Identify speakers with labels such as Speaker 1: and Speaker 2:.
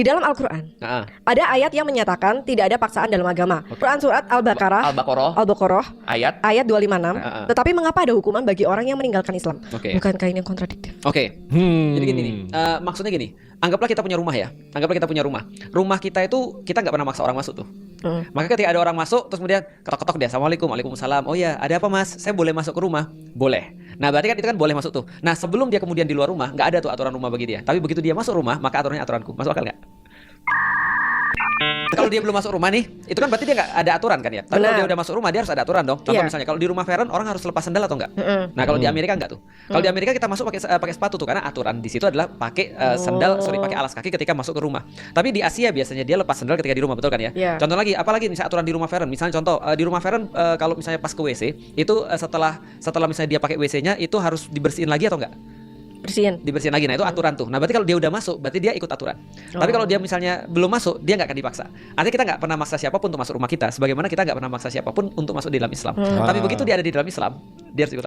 Speaker 1: Di dalam Al-Quran ada ayat yang menyatakan tidak ada paksaan dalam agama. Quran surat Al-Baqarah ayat 256. Tetapi mengapa ada hukuman bagi orang yang meninggalkan Islam? Bukankah ini yang kontradiktif?
Speaker 2: Jadi gini nih, maksudnya gini, anggaplah kita punya rumah ya. Rumah kita itu kita nggak pernah maksa orang masuk tuh. Maka ketika ada orang masuk terus kemudian ketok-ketok dia, Assalamualaikum, Waalaikumsalam. Oh ya, ada apa mas? Saya boleh masuk ke rumah? Boleh. Nah berarti kan itu kan boleh masuk tuh. Nah sebelum dia kemudian di luar rumah, nggak ada tuh aturan rumah bagi dia. Tapi begitu dia masuk rumah, maka aturannya aturanku. Masuk akal nggak? Kalau dia belum masuk rumah nih, itu kan berarti dia nggak ada aturan kan ya. Tapi kalau dia udah masuk rumah, dia harus ada aturan dong. Contoh misalnya kalau di rumah Feren orang harus lepas sandal atau enggak? Nah kalau di Amerika enggak tuh. Kalau di Amerika kita masuk pakai sepatu tuh, karena aturan di situ adalah pakai pakai alas kaki ketika masuk ke rumah. Tapi di Asia biasanya dia lepas sandal ketika di rumah, betul kan ya? Contoh lagi, apalagi misalnya aturan di rumah Feren. Misalnya contoh di rumah Feren kalau misalnya pas ke WC itu setelah misalnya dia pakai WC-nya itu harus dibersihin lagi atau enggak? Dibersihin lagi. Nah itu aturan tuh. Nah berarti kalau dia udah masuk, berarti dia ikut aturan. Tapi kalau dia misalnya belum masuk, dia nggak akan dipaksa. Artinya kita nggak pernah maksa siapapun untuk masuk rumah kita, sebagaimana kita nggak pernah maksa siapapun untuk masuk di dalam Islam. Tapi begitu dia ada di dalam Islam, dia harus ikut.